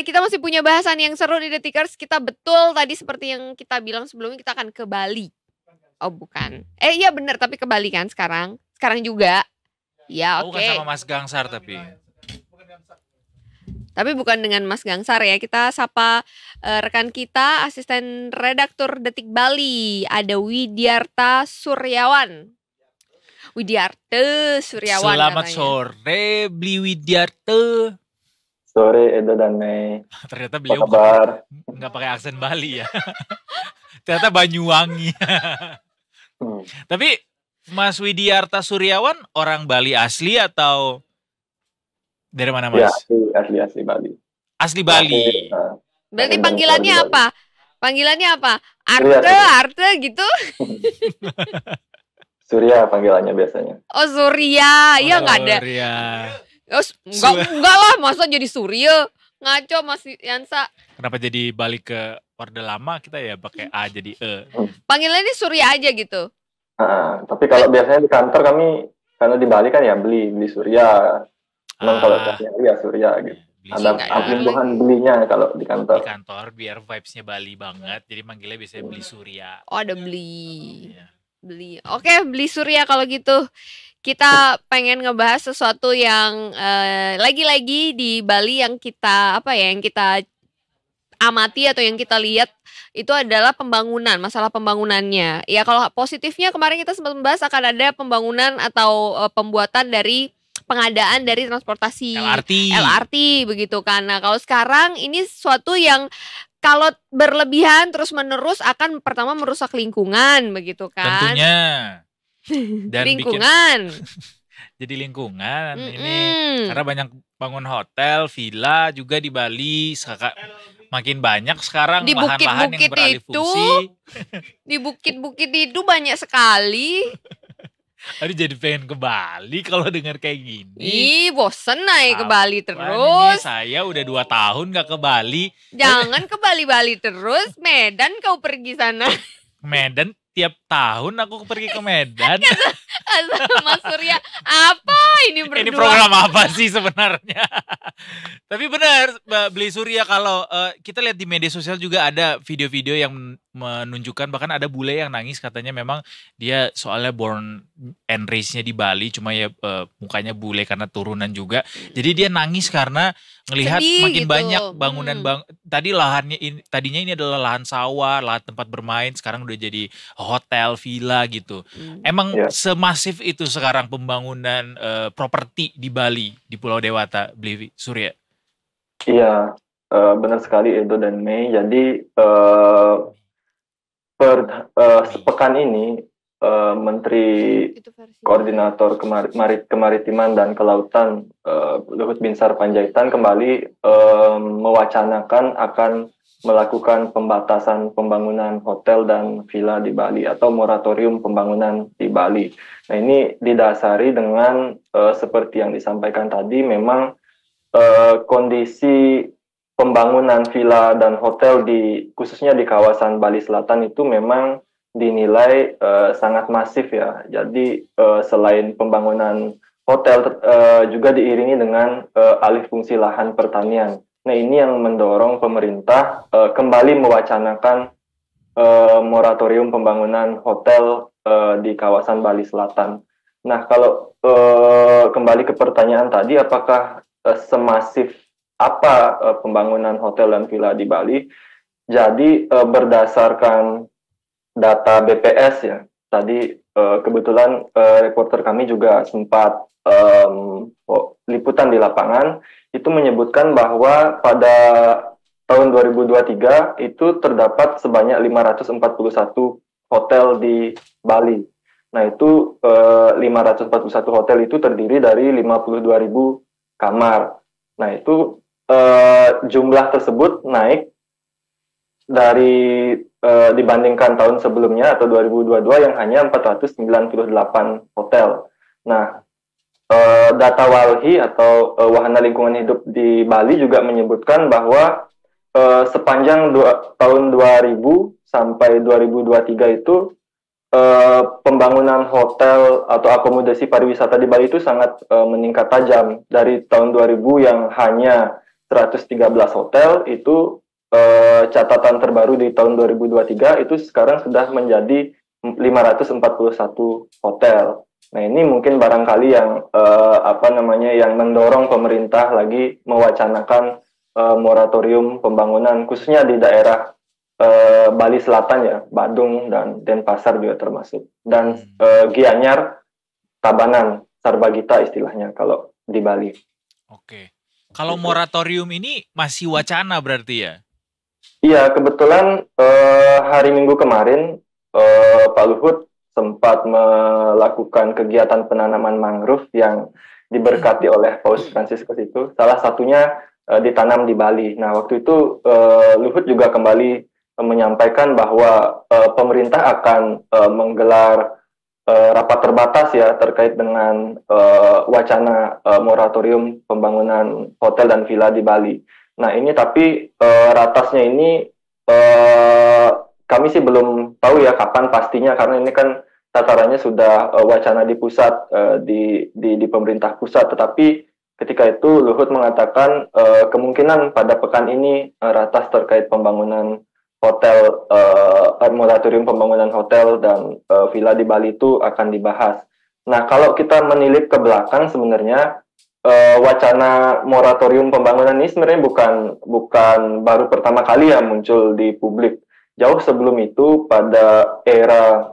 kita masih punya bahasan yang seru di Detikers. Kita betul tadi seperti yang kita bilang sebelumnya, kita akan ke Bali. Oh bukan. Iya benar, tapi ke Bali kan sekarang. Sekarang juga. Ya oke. Bukan sama Mas Gangsar tapi. Tapi bukan dengan Mas Gangsar ya. Kita sapa rekan kita, asisten redaktur Detik Bali. Ada Widyarta Suryawan. Widyarta Suryawan. Selamat katanya. sore, Bli Widyarta. Sore Edo dan Mei. Ternyata Apa beliau kabar? nggak pakai aksen Bali ya. Ternyata Banyuwangi. Tapi Mas Widyarta Suryawan orang Bali asli atau dari mana Mas? Ya, asli Bali. Asli Bali. Berarti Asli panggilannya Bali. apa? Panggilannya apa? Surya. Arte gitu? Surya panggilannya biasanya. Oh Surya, iya nggak ada. Surya. Enggak lah, masa jadi Surya? Ngaco Mas Yansa. Kenapa jadi balik ke Orde Lama kita ya pakai A jadi E. Panggilannya Surya aja gitu. Tapi kalau biasanya di kantor kami, karena di Bali kan ya beli Surya. Memang kalau biasanya ya Surya gitu. Ada perlindungan belinya kalau di kantor. Di kantor biar vibes-nya Bali banget. Jadi manggilnya biasanya beli Surya. Oh ada beli. Iya. Beli. Oke, beli Surya kalau gitu. Kita pengen ngebahas sesuatu yang lagi-lagi di Bali yang kita amati atau yang kita lihat itu adalah pembangunan, masalah pembangunannya. Ya kalau positifnya kemarin kita sempat membahas akan ada pembangunan atau pembuatan dari pengadaan dari transportasi LRT begitu kan. Nah, kalau sekarang ini sesuatu yang kalau berlebihan terus menerus akan pertama merusak lingkungan begitu kan. Tentunya. Dan lingkungan. Jadi lingkungan ini karena banyak bangun hotel, villa juga di Bali. Makin banyak sekarang di lahan-lahan yang beralih fungsi. Di bukit-bukit itu banyak sekali. Aduh jadi pengen ke Bali kalau dengar kayak gini. Ih bosen naik ke Bali terus. Ini saya udah 2 tahun gak ke Bali. Jangan ke Bali-Bali terus. Medan kau pergi sana. Medan tiap tahun aku pergi ke Medan. Mas Surya, apa ini berdua? Ini program apa sih sebenarnya? Tapi benar, Beli Surya, kalau kita lihat di media sosial juga ada video-video yang menunjukkan bahkan ada bule yang nangis katanya memang dia soalnya born and raised-nya di Bali, cuma ya mukanya bule karena turunan juga. Jadi dia nangis karena ngelihat makin gitu. Banyak bangunan tadinya ini adalah lahan sawah, lahan tempat bermain, sekarang udah jadi hotel, villa gitu. Emang semasif itu sekarang pembangunan properti di Bali, di Pulau Dewata, Beli Surya? Iya, benar sekali Edo dan Mei. Jadi sepekan ini Menteri Koordinator Kemaritiman dan Kelautan Luhut Binsar Panjaitan kembali mewacanakan akan melakukan pembatasan pembangunan hotel dan villa di Bali atau moratorium pembangunan di Bali. Nah ini didasari dengan seperti yang disampaikan tadi, memang kondisi pembangunan villa dan hotel khususnya di kawasan Bali Selatan itu memang dinilai sangat masif ya. Jadi selain pembangunan hotel juga diiringi dengan alih fungsi lahan pertanian. Nah ini yang mendorong pemerintah kembali mewacanakan moratorium pembangunan hotel di kawasan Bali Selatan. Nah kalau kembali ke pertanyaan tadi, apakah semasif apa pembangunan hotel dan villa di Bali? Jadi berdasarkan data BPS ya, tadi kebetulan reporter kami juga sempat liputan di lapangan, itu menyebutkan bahwa pada tahun 2023 itu terdapat sebanyak 541 hotel di Bali. Nah itu 541 hotel itu terdiri dari 52.000 kamar. Nah itu jumlah tersebut naik dari dibandingkan tahun sebelumnya atau 2022 yang hanya 498 hotel. Nah data WALHI atau Wahana Lingkungan Hidup di Bali juga menyebutkan bahwa sepanjang tahun 2000 sampai 2023 itu pembangunan hotel atau akomodasi pariwisata di Bali itu sangat meningkat tajam. Dari tahun 2000 yang hanya 113 hotel itu catatan terbaru di tahun 2023 itu sekarang sudah menjadi 541 hotel. Nah, ini mungkin barangkali yang yang mendorong pemerintah lagi mewacanakan moratorium pembangunan khususnya di daerah Bali Selatan ya, Badung dan Denpasar juga termasuk. Dan Gianyar, Tabanan, Sarbagita istilahnya kalau di Bali. Oke. Kalau moratorium ini masih wacana berarti ya? Iya, kebetulan hari Minggu kemarin Pak Luhut sempat melakukan kegiatan penanaman mangrove yang diberkati oleh Paus Fransiskus itu. Salah satunya ditanam di Bali. Nah, waktu itu Luhut juga kembali menyampaikan bahwa pemerintah akan menggelar rapat terbatas ya terkait dengan wacana moratorium pembangunan hotel dan villa di Bali. Nah, ini tapi ratasnya ini kami sih belum tahu ya kapan pastinya, karena ini kan tatarannya sudah wacana di pusat, di pemerintah pusat. Tetapi ketika itu Luhut mengatakan kemungkinan pada pekan ini ratas terkait pembangunan hotel, moratorium pembangunan hotel dan villa di Bali itu akan dibahas. Nah, kalau kita menilik ke belakang sebenarnya wacana moratorium pembangunan ini sebenarnya bukan baru pertama kali ya muncul di publik. Jauh sebelum itu pada era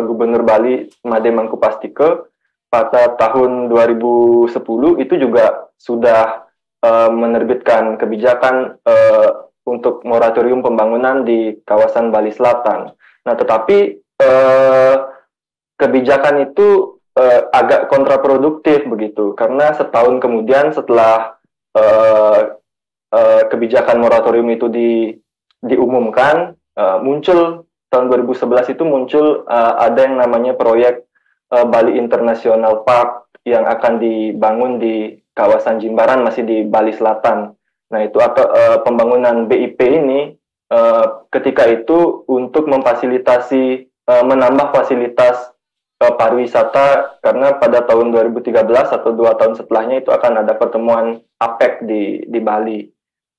Gubernur Bali Made Mangkupastike pada tahun 2010 itu juga sudah menerbitkan kebijakan untuk moratorium pembangunan di kawasan Bali Selatan. Nah, tetapi kebijakan itu agak kontraproduktif begitu, karena setahun kemudian setelah kebijakan moratorium itu diumumkan, muncul tahun 2011 itu muncul ada yang namanya proyek Bali International Park yang akan dibangun di kawasan Jimbaran, masih di Bali Selatan. Nah, itu pembangunan BIP ini ketika itu untuk memfasilitasi menambah fasilitas pariwisata, karena pada tahun 2013 atau 2 tahun setelahnya itu akan ada pertemuan APEC di Bali.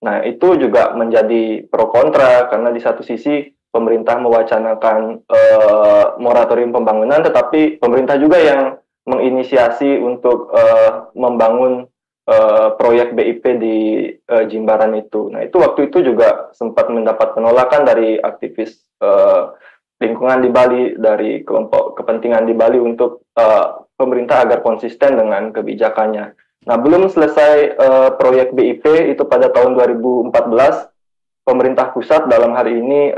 Nah, itu juga menjadi pro kontra, karena di satu sisi pemerintah mewacanakan moratorium pembangunan, tetapi pemerintah juga yang menginisiasi untuk membangun proyek BIP di Jimbaran itu. Nah, itu waktu itu juga sempat mendapat penolakan dari aktivis lingkungan di Bali, dari kelompok kepentingan di Bali untuk pemerintah agar konsisten dengan kebijakannya. Nah, belum selesai proyek BIP itu pada tahun 2014, pemerintah pusat dalam hari ini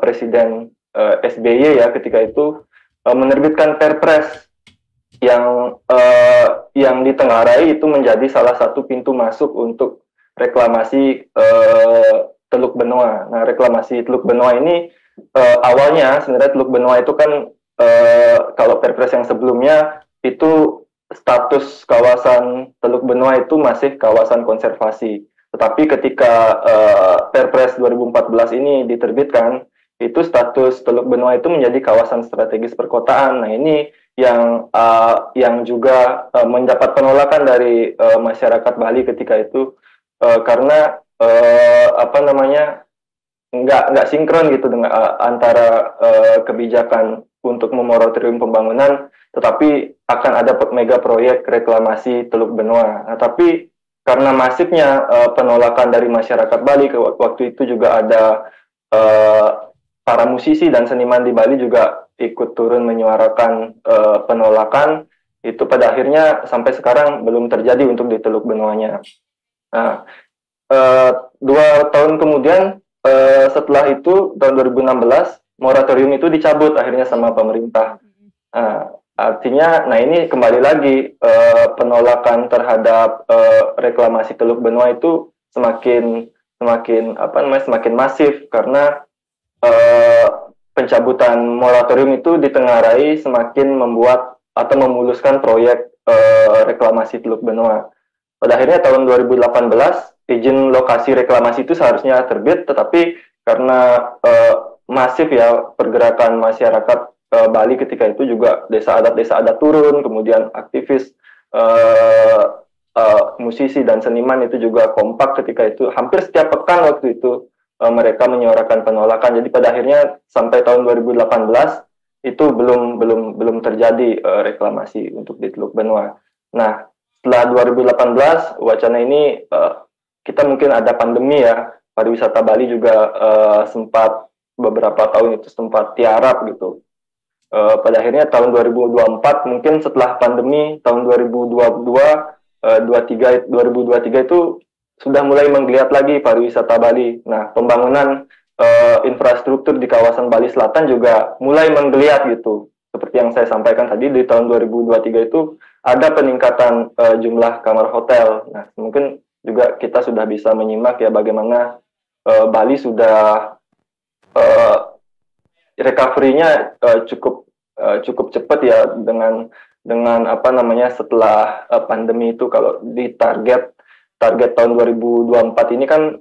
Presiden SBY ya ketika itu menerbitkan Perpres yang ditengarai itu menjadi salah satu pintu masuk untuk reklamasi Teluk Benoa. Nah, reklamasi Teluk Benoa ini awalnya sebenarnya Teluk Benoa itu kan kalau Perpres yang sebelumnya itu status kawasan Teluk Benoa itu masih kawasan konservasi. Tetapi ketika Perpres 2014 ini diterbitkan, itu status Teluk Benoa itu menjadi kawasan strategis perkotaan. Nah, ini yang juga mendapat penolakan dari masyarakat Bali ketika itu karena nggak sinkron gitu dengan antara kebijakan untuk memoratorium pembangunan, tetapi akan ada mega proyek reklamasi Teluk Benoa. Nah, tapi karena masifnya penolakan dari masyarakat Bali, waktu itu juga ada para musisi dan seniman di Bali juga ikut turun menyuarakan penolakan. Itu pada akhirnya sampai sekarang belum terjadi untuk di Teluk Benoanya. Nah, 2 tahun kemudian setelah itu tahun 2016 moratorium itu dicabut akhirnya sama pemerintah. Artinya, nah ini kembali lagi penolakan terhadap reklamasi Teluk Benoa itu semakin masif karena pencabutan moratorium itu ditengarai semakin membuat atau memuluskan proyek reklamasi Teluk Benoa. Pada akhirnya tahun 2018 izin lokasi reklamasi itu seharusnya terbit, tetapi karena masif ya pergerakan masyarakat Bali ketika itu juga desa adat turun, kemudian aktivis musisi dan seniman itu juga kompak ketika itu. Hampir setiap pekan waktu itu mereka menyuarakan penolakan. Jadi pada akhirnya sampai tahun 2018 itu belum terjadi reklamasi untuk di Teluk Benoa. Nah, setelah 2018 wacana ini kita mungkin ada pandemi ya, pariwisata Bali juga sempat beberapa tahun itu sempat tiarap gitu. Pada akhirnya tahun 2024 mungkin setelah pandemi tahun 2023 itu sudah mulai menggeliat lagi pariwisata Bali. Nah, pembangunan infrastruktur di kawasan Bali Selatan juga mulai menggeliat gitu. Seperti yang saya sampaikan tadi, di tahun 2023 itu ada peningkatan jumlah kamar hotel. Nah, mungkin juga kita sudah bisa menyimak ya bagaimana Bali sudah recovery-nya cukup cepat ya dengan apa namanya setelah pandemi itu. Kalau di target tahun 2024 ini kan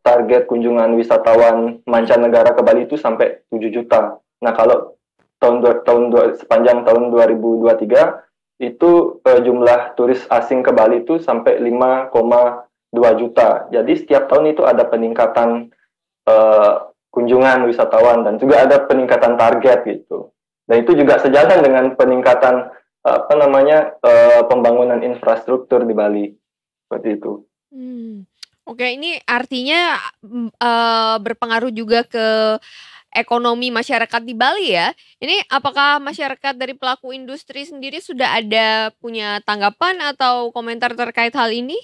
target kunjungan wisatawan mancanegara ke Bali itu sampai 7 juta. Nah, kalau sepanjang tahun 2023 itu jumlah turis asing ke Bali itu sampai 5,2 juta. Jadi setiap tahun itu ada peningkatan kunjungan wisatawan dan juga ada peningkatan target gitu. Dan itu juga sejalan dengan peningkatan pembangunan infrastruktur di Bali. Seperti itu. Oke, ini artinya berpengaruh juga ke ekonomi masyarakat di Bali ya. Ini apakah masyarakat dari pelaku industri sendiri sudah ada punya tanggapan atau komentar terkait hal ini?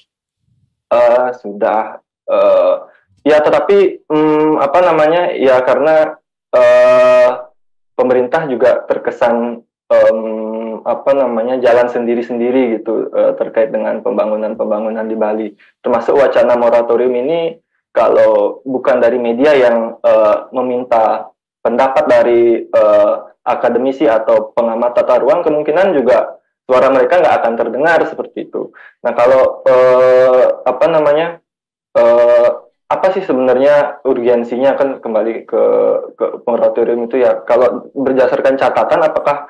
Sudah. Ya, tetapi ya karena pemerintah juga terkesan jalan sendiri-sendiri gitu terkait dengan pembangunan di Bali. Termasuk wacana moratorium ini kalau bukan dari media yang meminta pendapat dari akademisi atau pengamat tata ruang, kemungkinan juga suara mereka nggak akan terdengar seperti itu. Nah, kalau apa sih sebenarnya urgensinya, kan kembali ke moratorium itu ya. Kalau berdasarkan catatan, apakah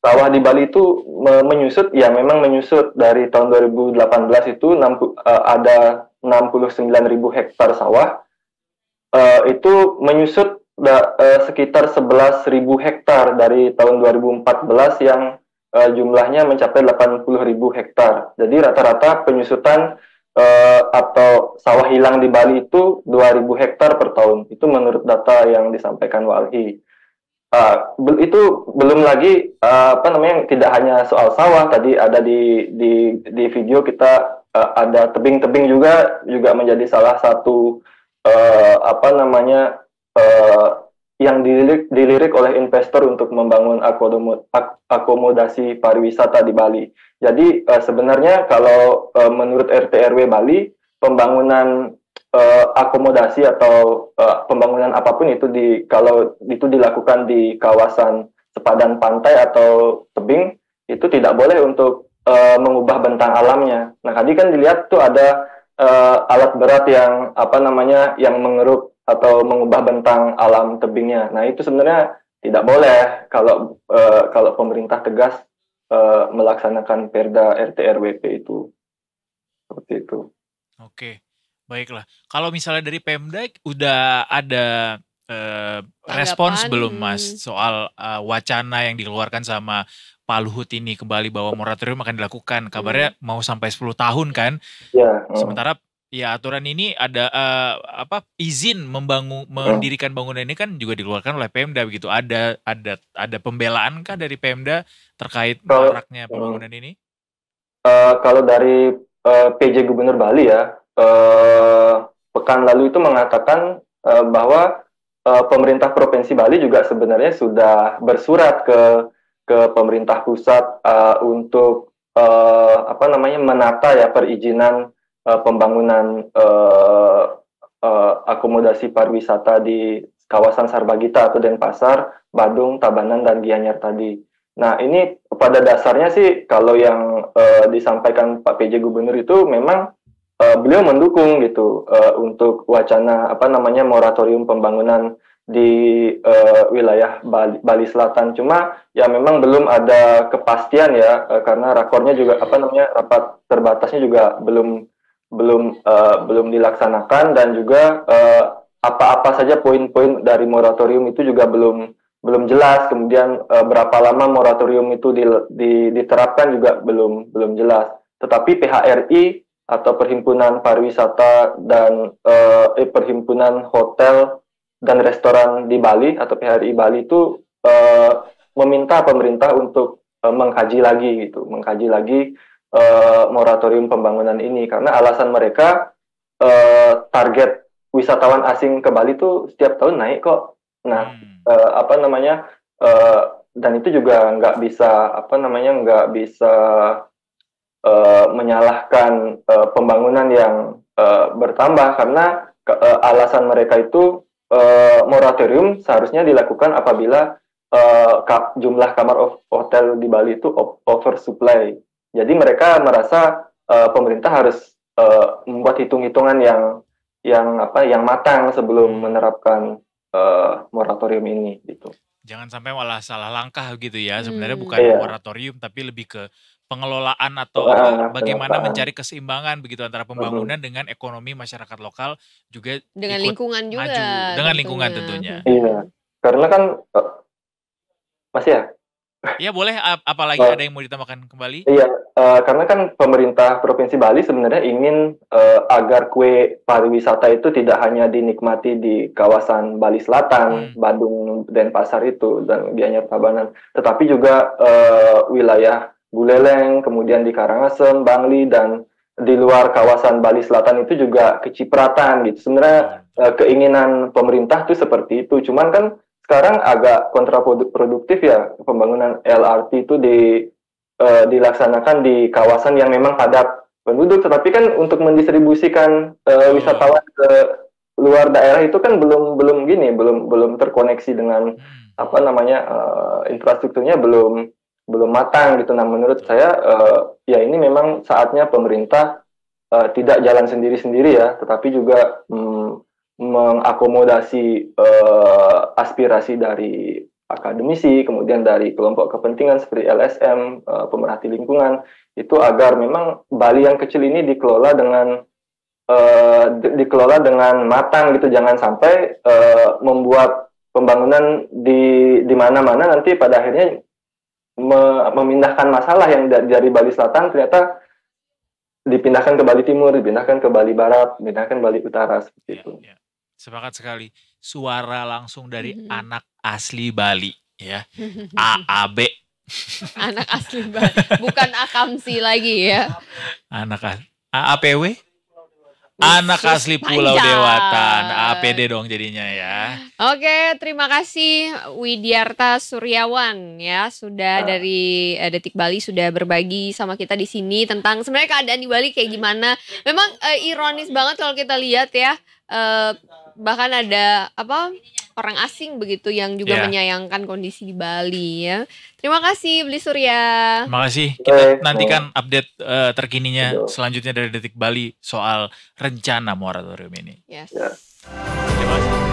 sawah di Bali itu menyusut? Ya, memang menyusut. Dari tahun 2018 itu ada 69.000 hektar sawah. Itu menyusut sekitar 11.000 hektar dari tahun 2014 yang jumlahnya mencapai 80.000 hektar. Jadi rata-rata penyusutan atau sawah hilang di Bali itu 2.000 hektar per tahun. Itu menurut data yang disampaikan Walhi. Itu belum lagi tidak hanya soal sawah. Tadi ada di video kita ada tebing-tebing juga menjadi salah satu yang dilirik oleh investor untuk membangun akomodasi pariwisata di Bali. Jadi sebenarnya kalau menurut RT RW Bali, pembangunan akomodasi atau pembangunan apapun itu kalau itu dilakukan di kawasan sepadan pantai atau tebing, itu tidak boleh untuk mengubah bentang alamnya. Nah, tadi kan dilihat tuh ada alat berat yang yang mengeruk atau mengubah bentang alam tebingnya. Nah, itu sebenarnya tidak boleh kalau pemerintah tegas melaksanakan Perda RT RWP itu. Seperti itu. Oke, baiklah. Kalau misalnya dari Pemda udah ada respons belum, Mas, soal wacana yang dikeluarkan sama Pak Luhut ini kembali bahwa moratorium akan dilakukan. Kabarnya mau sampai 10 tahun kan? Ya. Sementara ya aturan ini ada izin mendirikan bangunan ini kan juga dikeluarkan oleh Pemda begitu. Ada pembelaan kah dari Pemda terkait maraknya pembangunan ini? Kalau dari PJ Gubernur Bali ya, pekan lalu itu mengatakan bahwa pemerintah Provinsi Bali juga sebenarnya sudah bersurat ke pemerintah pusat untuk menata ya perizinan pembangunan akomodasi pariwisata di kawasan Sarbagita atau Denpasar, Badung, Tabanan, dan Gianyar tadi. Nah, ini pada dasarnya sih kalau yang disampaikan Pak PJ Gubernur itu memang beliau mendukung gitu untuk wacana moratorium pembangunan wilayah Bali Selatan. Cuma ya memang belum ada kepastian ya, karena rakornya juga rapat terbatasnya juga belum dilaksanakan, dan juga apa-apa saja poin-poin dari moratorium itu juga belum jelas. Kemudian berapa lama moratorium itu diterapkan juga belum jelas. Tetapi PHRI atau Perhimpunan Pariwisata dan Perhimpunan Hotel dan Restoran di Bali atau PHRI Bali itu meminta pemerintah untuk mengkaji lagi moratorium pembangunan ini, karena alasan mereka target wisatawan asing ke Bali itu setiap tahun naik kok. Nah, dan itu juga nggak bisa menyalahkan pembangunan yang bertambah, karena alasan mereka itu moratorium seharusnya dilakukan apabila jumlah kamar hotel di Bali itu oversupply. Jadi mereka merasa pemerintah harus membuat hitung-hitungan yang matang sebelum menerapkan moratorium ini gitu. Jangan sampai malah salah langkah gitu ya. Sebenarnya bukan moratorium tapi lebih ke pengelolaan atau bagaimana mencari keseimbangan begitu antara pembangunan dengan ekonomi masyarakat lokal, juga dengan ikut lingkungan juga maju dengan lingkungan tentunya. Iya, karena kan masih ya. Iya boleh, apalagi ada yang mau ditambahkan kembali? Iya, karena kan pemerintah Provinsi Bali sebenarnya ingin agar kue pariwisata itu tidak hanya dinikmati di kawasan Bali Selatan, Badung, Denpasar itu, dan Gianyar Tabanan, tetapi juga wilayah Buleleng, kemudian di Karangasem, Bangli, dan di luar kawasan Bali Selatan itu juga kecipratan gitu. Sebenarnya keinginan pemerintah itu seperti itu, cuman kan sekarang agak kontraproduktif ya, pembangunan LRT itu dilaksanakan di kawasan yang memang padat penduduk, tetapi kan untuk mendistribusikan wisatawan ke luar daerah itu kan belum terkoneksi dengan infrastrukturnya belum matang gitu. Nah, menurut saya ya ini memang saatnya pemerintah tidak jalan sendiri-sendiri ya, tetapi juga mengakomodasi aspirasi dari akademisi, kemudian dari kelompok kepentingan seperti LSM, pemerhati lingkungan, itu agar memang Bali yang kecil ini dikelola dengan matang gitu. Jangan sampai membuat pembangunan di mana-mana nanti pada akhirnya memindahkan masalah yang dari Bali Selatan ternyata dipindahkan ke Bali Timur, dipindahkan ke Bali Barat, dipindahkan ke Bali Utara seperti itu. Ya. Sepakat sekali. Suara langsung dari anak asli Bali ya. AAB. Anak asli Bali, bukan Akamsi lagi ya. AAPW? Anak asli Pulau Dewata, APD dong jadinya ya. Oke, terima kasih Widyarta Suryawan ya, sudah dari Detik Bali sudah berbagi sama kita di sini tentang sebenarnya keadaan di Bali kayak gimana. Memang ironis banget kalau kita lihat ya, bahkan ada orang asing begitu yang juga menyayangkan kondisi di Bali ya. Terima kasih Bli Surya. Terima kasih. Kita nantikan update terkininya selanjutnya dari Detik Bali soal rencana moratorium ini. Yes. Ya. Terima kasih.